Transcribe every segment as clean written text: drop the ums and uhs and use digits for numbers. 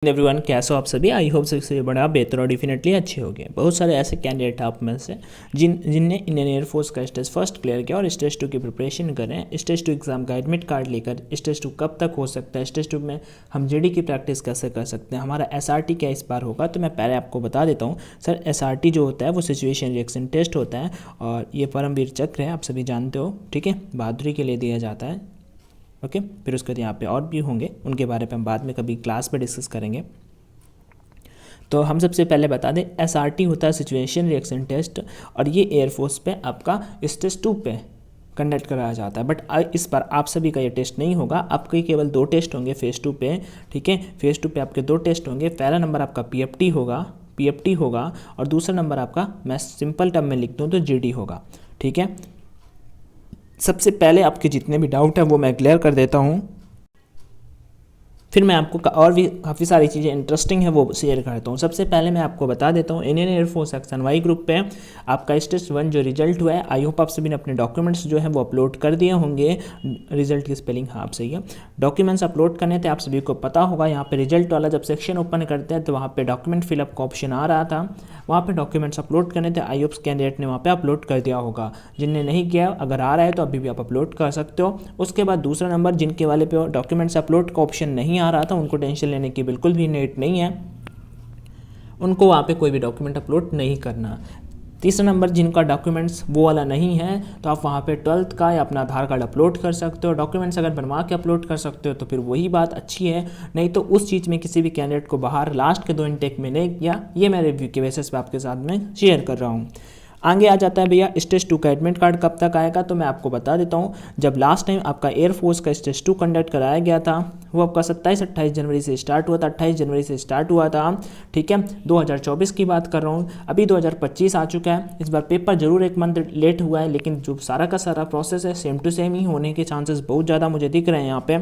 Everyone, कैसे हो आप सभी। आई होप सबसे बड़ा बेहतर और डेफिनेटली अच्छे हो गए। बहुत सारे ऐसे कैंडिडेट आप में से जिनने इंडियन एयरफोर्स का स्टेज फर्स्ट क्लियर किया और स्टेज 2 की प्रिपरेशन कर रहे हैं। स्टेज 2 एग्जाम का एडमिट कार्ड लेकर स्टेज 2 कब तक हो सकता है, स्टेज 2 में हम जीडी की प्रैक्टिस कैसे कर सकते हैं, हमारा एसआरटी क्या इस बार होगा। तो मैं पहले आपको बता देता हूँ सर, एसआरटी जो होता है वो सिचुएशन रिएक्शन टेस्ट होता है और ये परमवीर चक्र है, आप सभी जानते हो, ठीक है, बहादुरी के लिए दिया जाता है। ओके, फिर उसके बाद यहाँ पे और भी होंगे, उनके बारे में हम बाद में कभी क्लास में डिस्कस करेंगे। तो हम सबसे पहले बता दें, एसआरटी होता है सिचुएशन रिएक्शन टेस्ट और ये एयरफोर्स पे आपका स्टेज 2 पे कंडक्ट कराया जाता है। बट इस बार आप सभी का ये टेस्ट नहीं होगा, आपके केवल 2 टेस्ट होंगे फेज़ 2 पे, ठीक है। फेज़ 2 पे आपके 2 टेस्ट होंगे। पहला नंबर आपका पीएफटी होगा और दूसरा नंबर आपका, मैं सिंपल टर्म में लिख दूँ तो जीडी होगा, ठीक है। सबसे पहले आपके जितने भी डाउट हैं वो मैं क्लियर कर देता हूँ, फिर मैं आपको और भी काफ़ी सारी चीज़ें इंटरेस्टिंग है वो शेयर करता हूँ। सबसे पहले मैं आपको बता देता हूँ, Indian air force section Y group पे आपका स्टेज 1 जो रिजल्ट हुआ है, आई होप आप सभी ने अपने डॉक्यूमेंट्स जो है वो अपलोड कर दिए होंगे। रिजल्ट की स्पेलिंग हाँ आप सही है, डॉक्यूमेंट्स अपलोड करने थे, आप सभी को पता होगा। यहाँ पे रिजल्ट वाला जब सेक्शन ओपन करते हैं तो वहाँ पे डॉक्यूमेंट फिलअप का ऑप्शन आ रहा था, वहाँ पे डॉक्यूमेंट्स अपलोड करने थे। आई होप कैंडिडेट ने वहाँ पे अपलोड कर दिया होगा, जिनने नहीं किया अगर आ रहा है तो अभी भी आप अपलोड कर सकते हो। उसके बाद दूसरा नंबर, जिनके वाले पे डॉक्यूमेंट्स अपलोड का ऑप्शन नहीं आ रहा था, उनको टेंशन लेने की बिल्कुल भी नीड नहीं है, उनको वहाँ पे कोई भी डॉक्यूमेंट अपलोड नहीं करना। तीसरा नंबर, जिनका डॉक्यूमेंट्स वो वाला नहीं है तो आप वहाँ पे 12th का या अपना आधार कार्ड अपलोड कर सकते हो। डॉक्यूमेंट्स अगर बनवा के अपलोड कर सकते हो तो फिर वही बात अच्छी है, नहीं तो उस चीज़ में किसी भी कैंडिडेट को बाहर लास्ट के 2 इनटेक में नहीं किया। ये मैं रिव्यू के बेसिस पे आपके साथ में शेयर कर रहा हूँ। आगे आ जाता है भैया स्टेज 2 का एडमिट कार्ड कब तक आएगा, तो मैं आपको बता देता हूँ। जब लास्ट टाइम आपका एयरफोर्स का स्टेज 2 कंडक्ट कराया गया था वो आपका 27-28 जनवरी से स्टार्ट हुआ था, 28 जनवरी से स्टार्ट हुआ था, ठीक है। 2024 की बात कर रहा हूँ, अभी 2025 आ चुका है। इस बार पेपर जरूर 1 मंथ लेट हुआ है, लेकिन जो सारा का सारा प्रोसेस है सेम टू सेम ही होने के चांसेस बहुत ज़्यादा मुझे दिख रहे हैं यहाँ पे।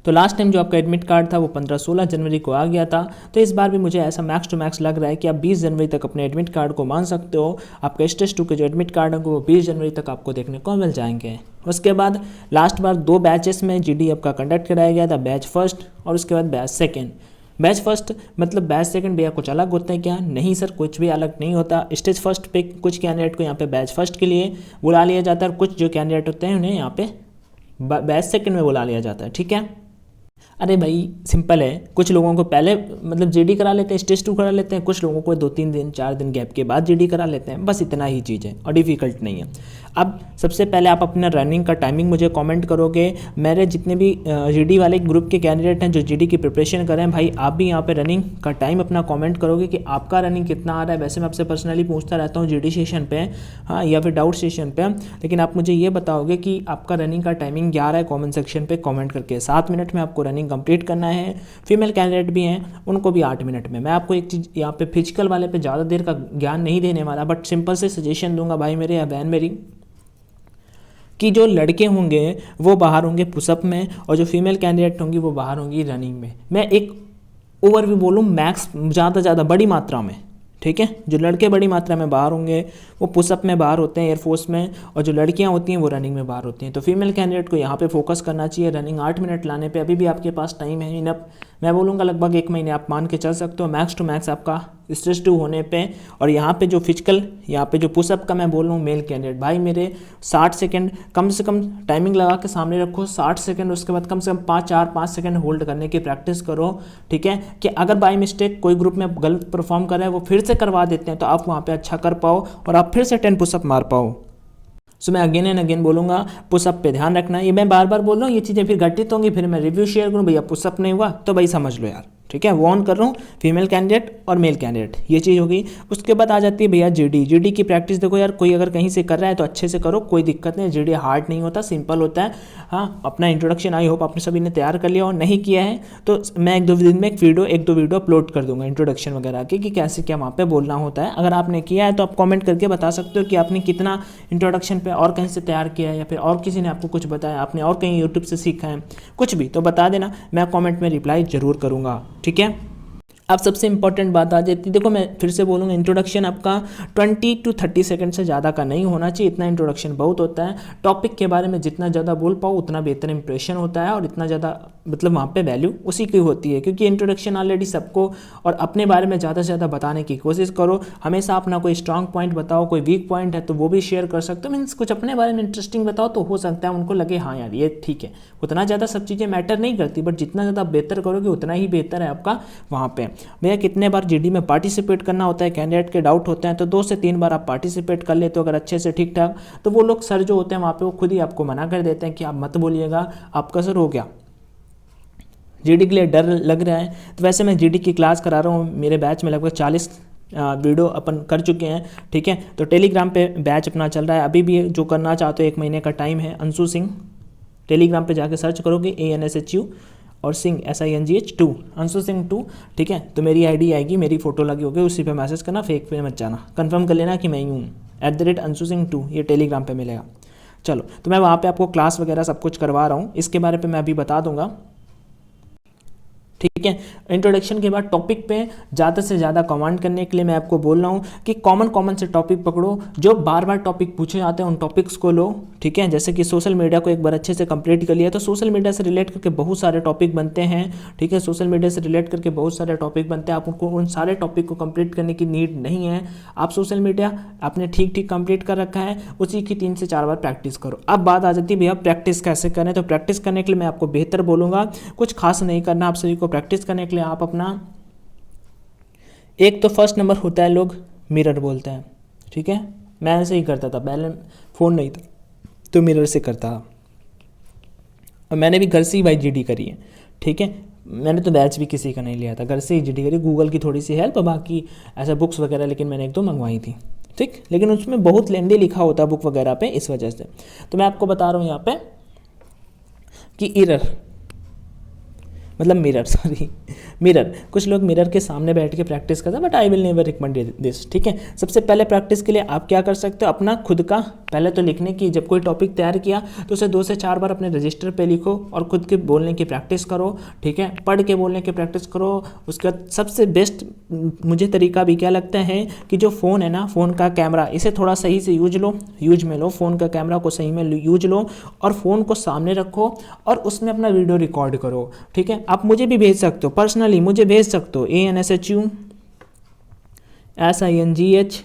तो लास्ट टाइम जो आपका एडमिट कार्ड था वो 15-16 जनवरी को आ गया था, तो इस बार भी मुझे ऐसा मैक्स टू मैक्स लग रहा है कि आप 20 जनवरी तक अपने एडमिट कार्ड को मान सकते हो। आपका स्टेज 2 के जो एडमिट कार्ड होंगे वो 20 जनवरी तक आपको देखने को मिल जाएंगे। उसके बाद लास्ट बार 2 बैचेस में जीडी आपका कंडक्ट कराया गया था, बैच फर्स्ट और उसके बाद बैच सेकेंड। बैच फर्स्ट मतलब बैच सेकंड भैया कुछ अलग होता है क्या? नहीं सर, कुछ भी अलग नहीं होता। स्टेज फर्स्ट पे कुछ कैंडिडेट को यहाँ पे बैच फर्स्ट के लिए बुला लिया जाता है और कुछ जो कैंडिडेट होते हैं उन्हें यहाँ पे बैच सेकंड में बुला लिया जाता है, ठीक है। अरे भाई सिंपल है, कुछ लोगों को पहले मतलब जीडी करा लेते हैं, स्टेज 2 करा लेते हैं, कुछ लोगों को 2-3 दिन 4 दिन गैप के बाद जीडी करा लेते हैं, बस इतना ही चीज़ है और डिफ़िकल्ट नहीं है। अब सबसे पहले आप अपना रनिंग का टाइमिंग मुझे कमेंट करोगे। मेरे जितने भी जीडी वाले ग्रुप के कैंडिडेट हैं जो जीडी की प्रिपरेशन कर रहे हैं, भाई आप भी यहाँ पे रनिंग का टाइम अपना कमेंट करोगे कि आपका रनिंग कितना आ रहा है। वैसे मैं आपसे पर्सनली पूछता रहता हूँ जीडी सेशन पे, हाँ, या फिर डाउट सेशन पे, लेकिन आप मुझे ये बताओगे कि आपका रनिंग का टाइमिंग क्या आ रहा है कॉमेंट सेक्शन पर कॉमेंट करके। 7 मिनट में आपको रनिंग कंप्लीट करना है। फीमेल कैंडिडेट भी हैं, उनको भी 8 मिनट में। मैं आपको एक चीज़ यहाँ पे फिजिकल वाले पे ज़्यादा देर का ज्ञान नहीं देने वाला, बट सिंपल से सजेशन दूंगा भाई मेरे या बहन मेरी, कि जो लड़के होंगे वो बाहर होंगे पुशअप में और जो फीमेल कैंडिडेट होंगी वो बाहर होंगी रनिंग में। मैं एक ओवरव्यू बोलूँ, मैक्स ज़्यादा बड़ी मात्रा में, ठीक है। जो लड़के बड़ी मात्रा में बाहर होंगे वो पुशअप में बाहर होते हैं एयरफोर्स में, और जो लड़कियां होती हैं वो रनिंग में बाहर होती हैं। तो फीमेल कैंडिडेट को यहाँ पे फोकस करना चाहिए रनिंग 8 मिनट लाने पे। अभी भी आपके पास टाइम है इनफ, मैं बोलूँगा लगभग 1 महीने आप मान के चल सकते हो मैक्स टू मैक्स आपका स्टेज 2 होने पे। और यहाँ पे जो फिजिकल, यहाँ पे जो पुशअप का मैं बोल रहा हूँ मेल कैंडिडेट, भाई मेरे 60 सेकंड कम से कम टाइमिंग लगा के सामने रखो, 60 सेकंड, उसके बाद कम से कम 5 सेकंड होल्ड करने की प्रैक्टिस करो, ठीक है। कि अगर बाई मिस्टेक कोई ग्रुप में गलत परफॉर्म कर रहा है वो फिर से करवा देते हैं तो आप वहाँ पे अच्छा कर पाओ और आप फिर से 10 पुशअप मार पाओ। सो मैं अगेन एंड अगेन बोलूँगा पुशअप पे ध्यान रखना। ये मैं बार बार बोल रहा हूँ, ये चीज़ें फिर घटित होंगी, फिर मैं रिव्यू शेयर करूँ भैया पुशअप नहीं हुआ तो भाई समझ लो यार, ठीक है। वो ऑन कर रहा हूँ फीमेल कैंडिडेट और मेल कैंडिडेट, ये चीज़ होगी। उसके बाद आ जाती है भैया जीडी की प्रैक्टिस। देखो यार, कोई अगर कहीं से कर रहा है तो अच्छे से करो, कोई दिक्कत नहीं। जीडी हार्ड नहीं होता, सिंपल होता है। हाँ, अपना इंट्रोडक्शन आई होप आपने सभी ने तैयार कर लिया और नहीं किया है तो मैं 1-2 दिन में एक दो वीडियो अपलोड कर दूंगा इंट्रोडक्शन वगैरह की, कि कैसे क्या वहाँ पे बोलना होता है। अगर आपने किया है तो आप कमेंट करके बता सकते हो कि आपने कितना इंट्रोडक्शन पे और कहीं से तैयार किया है, या फिर और किसी ने आपको कुछ बताया, आपने और कहीं यूट्यूब से सीखा है, कुछ भी तो बता देना, मैं कॉमेंट में रिप्लाई जरूर करूँगा, ठीक है। अब सबसे इंपॉर्टेंट बात आ जाती है, देखो मैं फिर से बोलूँगा, इंट्रोडक्शन आपका 20 to 30 सेकंड से ज़्यादा का नहीं होना चाहिए, इतना इंट्रोडक्शन बहुत होता है। टॉपिक के बारे में जितना ज़्यादा बोल पाओ उतना बेहतर इंप्रेशन होता है, और इतना ज़्यादा मतलब वहाँ पे वैल्यू उसी की होती है, क्योंकि इंट्रोडक्शन ऑलरेडी सबको, और अपने बारे में ज़्यादा से ज़्यादा बताने की कोशिश करो। हमेशा अपना कोई स्ट्रॉन्ग पॉइंट बताओ, कोई वीक पॉइंट है तो वो भी शेयर कर सकते हो, मीन्स कुछ अपने बारे में इंटरेस्टिंग बताओ, तो हो सकता है उनको लगे हाँ यार ये ठीक है। उतना ज़्यादा सब चीज़ें मैटर नहीं करती, बट जितना ज़्यादा बेहतर करोगे उतना ही बेहतर है आपका वहाँ पे। भैया कितने बार जीडी में पार्टिसिपेट करना होता है, कैंडिडेट के डाउट होते हैं, तो 2 से 3 बार आप पार्टिसिपेट कर लेते हो अगर अच्छे से ठीक ठाक, तो वो लोग सर जो होते हैं वहाँ पे वो खुद ही आपको मना कर देते हैं कि आप मत बोलिएगा, आपका सर हो गया। जीडी के लिए डर लग रहा है, तो वैसे मैं जीडी की क्लास करा रहा हूँ, मेरे बैच में लगभग 40 वीडियो अपन कर चुके हैं, ठीक है। तो टेलीग्राम पे बैच अपना चल रहा है, अभी भी जो करना चाहते हो 1 महीने का टाइम है। अंशु सिंह टेलीग्राम पे जाके सर्च करोगे ANSHU और सिंह SINGH2, अंशु सिंह 2, ठीक है। तो मेरी आईडी आएगी, मेरी फोटो लगी होगी, उसी पे मैसेज करना, फेक पे मत जाना, कंफर्म कर लेना कि मैं ही हूँ, @अंशु सिंह 2 ये टेलीग्राम पे मिलेगा। चलो, तो मैं वहाँ पे आपको क्लास वगैरह सब कुछ करवा रहा हूँ, इसके बारे में मैं अभी बता दूंगा, ठीक है। इंट्रोडक्शन के बाद टॉपिक पे ज़्यादा से ज़्यादा कमांड करने के लिए मैं आपको बोल रहा हूँ कि कॉमन से टॉपिक पकड़ो, जो बार बार टॉपिक पूछे जाते हैं उन टॉपिक्स को लो, ठीक है। जैसे कि सोशल मीडिया को एक बार अच्छे से कंप्लीट कर लिया तो सोशल मीडिया से रिलेट करके बहुत सारे टॉपिक बनते हैं, ठीक है। सोशल मीडिया से रिलेट करके बहुत सारे टॉपिक बनते हैं, आपको उन सारे टॉपिक को कंप्लीट करने की नीड नहीं है। आप सोशल मीडिया आपने ठीक कंप्लीट कर रखा है, उसी की 3 से 4 बार प्रैक्टिस करो। अब बात आ जाती है भैया प्रैक्टिस कैसे करें, तो प्रैक्टिस करने के लिए मैं आपको बेहतर बोलूँगा, कुछ खास नहीं करना आप सभी को। प्रैक्टिस करने के लिए आप अपना एक तो फर्स्ट नंबर होता है, लोग मिरर बोलते हैं, ठीक है। मैं ऐसे ही करता था, पहले फ़ोन नहीं था तो मिरर से करता, और मैंने भी घर से ही भाई जीडी करी है, ठीक है। मैंने तो बैच भी किसी का नहीं लिया था, घर से ही जीडी करी, गूगल की थोड़ी सी हेल्प, बाकी ऐसा बुक्स वगैरह लेकिन मैंने 1-2 मंगवाई थी, ठीक। लेकिन उसमें बहुत लेंदी लिखा होता है बुक वगैरह पे, इस वजह से। तो मैं आपको बता रहा हूँ यहाँ पे कि इरर मतलब मिरर, सॉरी मिरर, कुछ लोग मिरर के सामने बैठ के प्रैक्टिस करते हैं, but I will never recommend this, ठीक है। सबसे पहले प्रैक्टिस के लिए आप क्या कर सकते हो, अपना खुद का पहले तो लिखने की, जब कोई टॉपिक तैयार किया तो उसे 2 से 4 बार अपने रजिस्टर पे लिखो और खुद के बोलने की प्रैक्टिस करो, ठीक है। पढ़ के बोलने की प्रैक्टिस करो। उसके बाद सबसे बेस्ट मुझे तरीका भी क्या लगता है कि जो फ़ोन है ना, फ़ोन का कैमरा, इसे थोड़ा सही से यूज में लो, फ़ोन का कैमरा को सही में यूज लो, और फ़ोन को सामने रखो और उसमें अपना वीडियो रिकॉर्ड करो, ठीक है। आप मुझे भी भेज सकते हो, पर्सनली मुझे भेज सकते हो, ANSHU SINGH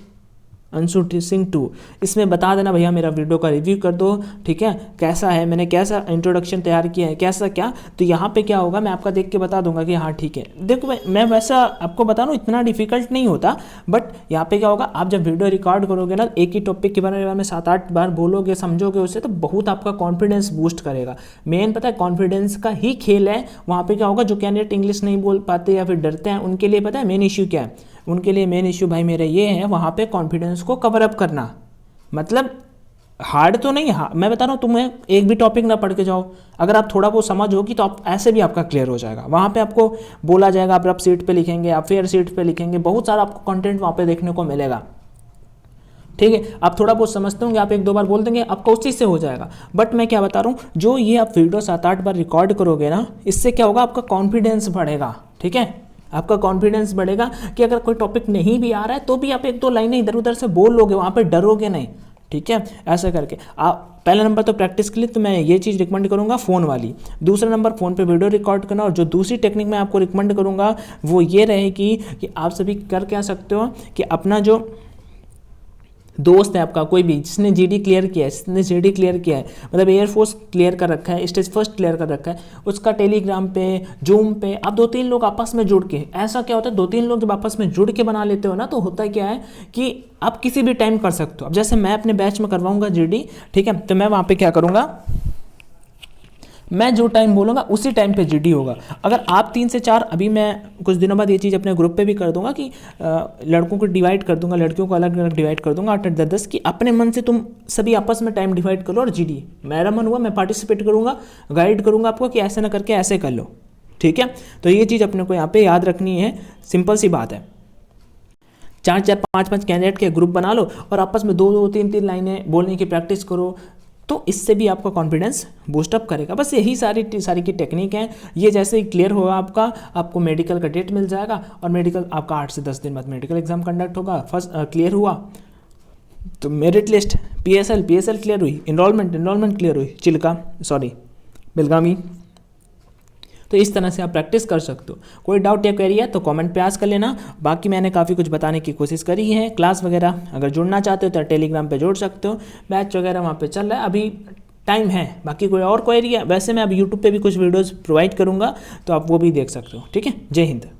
अंशु सिंह 2, इसमें बता देना भैया मेरा वीडियो का रिव्यू कर दो, ठीक है, कैसा है, मैंने कैसा इंट्रोडक्शन तैयार किया है, कैसा क्या। तो यहाँ पे क्या होगा, मैं आपका देख के बता दूंगा कि हाँ ठीक है। देखो मैं वैसा आपको बता रहा हूँ, इतना डिफिकल्ट नहीं होता, बट यहाँ पे क्या होगा, आप जब वीडियो रिकॉर्ड करोगे ना, एक ही टॉपिक के बारे में 7-8 बार बोलोगे, समझोगे उससे, तो बहुत आपका कॉन्फिडेंस बूस्ट करेगा। मेन पता है कॉन्फिडेंस का ही खेल है। वहाँ पर क्या होगा, जो कैंडिडेट इंग्लिश नहीं बोल पाते या फिर डरते हैं, उनके लिए पता है मेन इश्यू क्या है, उनके लिए मेन इश्यू भाई मेरा ये है, वहाँ पे कॉन्फिडेंस को कवर अप करना। मतलब हार्ड तो नहीं है, मैं बता रहा हूँ, तुम्हें एक भी टॉपिक ना पढ़ के जाओ, अगर आप थोड़ा बहुत समझ होगी तो आप ऐसे भी आपका क्लियर हो जाएगा। वहाँ पे आपको बोला जाएगा, आप रफ सीट पे लिखेंगे, आप फेयर सीट पे लिखेंगे, बहुत सारा आपको कंटेंट वहाँ पे देखने को मिलेगा, ठीक है। आप थोड़ा बहुत समझते होंगे, आप 1-2 बार बोल देंगे, आपका उस चीज़ से हो जाएगा। बट मैं क्या बता रहा हूँ, जो ये आप वीडियो 7-8 बार रिकॉर्ड करोगे ना, इससे क्या होगा, आपका कॉन्फिडेंस बढ़ेगा, ठीक है। आपका कॉन्फिडेंस बढ़ेगा कि अगर कोई टॉपिक नहीं भी आ रहा है तो भी आप 1-2 लाइनें इधर उधर से बोल लोगे, वहाँ पे डरोगे नहीं, ठीक है। ऐसा करके आप पहला नंबर तो प्रैक्टिस के लिए तो मैं ये चीज़ रिकमेंड करूँगा, फ़ोन वाली। दूसरा नंबर फ़ोन पे वीडियो रिकॉर्ड करना, और जो दूसरी टेक्निक मैं आपको रिकमेंड करूँगा वो ये रहेगी कि आप सभी कर क्या सकते हो कि अपना जो दोस्त है आपका कोई भी जिसने जीडी क्लियर किया है, जिसने जीडी क्लियर किया है, मतलब एयरफोर्स क्लियर कर रखा है, स्टेज फर्स्ट क्लियर कर रखा है, उसका टेलीग्राम पे, जूम पे आप 2-3 लोग आपस में जुड़ के, ऐसा क्या होता है 2-3 लोग जब आपस में जुड़ के बना लेते हो ना, तो होता क्या है कि आप किसी भी टाइम कर सकते हो। अब जैसे मैं अपने बैच में करवाऊंगा जीडी, ठीक है, तो मैं वहाँ पे क्या करूँगा, मैं जो टाइम बोलूँगा उसी टाइम पे जीडी होगा। अगर आप 3 से 4, अभी मैं कुछ दिनों बाद ये चीज़ अपने ग्रुप पे भी कर दूंगा कि लड़कों को डिवाइड कर दूंगा, लड़कियों को अलग अलग डिवाइड कर दूंगा 8-8, 10-10 कि अपने मन से तुम सभी आपस में टाइम डिवाइड कर लो, और जीडी मेरा मन हुआ मैं पार्टिसिपेट करूँगा, गाइड करूँगा आपको कि ऐसे ना करके ऐसे कर लो, ठीक है। तो ये चीज़ अपने को यहाँ पर याद रखनी है, सिंपल सी बात है। 4-4, 5-5 कैंडिडेट के ग्रुप बना लो और आपस में 2-2, 3-3 लाइनें बोलने की प्रैक्टिस करो। तो इससे भी आपका कॉन्फिडेंस बूस्टअप करेगा। बस यही सारी की टेक्निक है। ये जैसे ही क्लियर होगा आपको मेडिकल का डेट मिल जाएगा और मेडिकल आपका 8 से 10 दिन बाद मेडिकल एग्जाम कंडक्ट होगा। फर्स्ट क्लियर हुआ तो मेरिट लिस्ट, पीएसएल क्लियर हुई, इनरोलमेंट क्लियर हुई, बेलगामी। तो इस तरह से आप प्रैक्टिस कर सकते हो। कोई डाउट या क्वेरी है तो कमेंट पे आस्क कर लेना। बाकी मैंने काफ़ी कुछ बताने की कोशिश करी है। क्लास वगैरह अगर जुड़ना चाहते हो तो टेलीग्राम पे जुड़ सकते हो। बैच वगैरह वहाँ पे चल रहा है, अभी टाइम है। बाकी कोई और क्वेरी है, वैसे मैं अभी यूट्यूब पे भी कुछ वीडियोज़ प्रोवाइड करूँगा तो आप वो भी देख सकते हो। ठीक है, जय हिंद।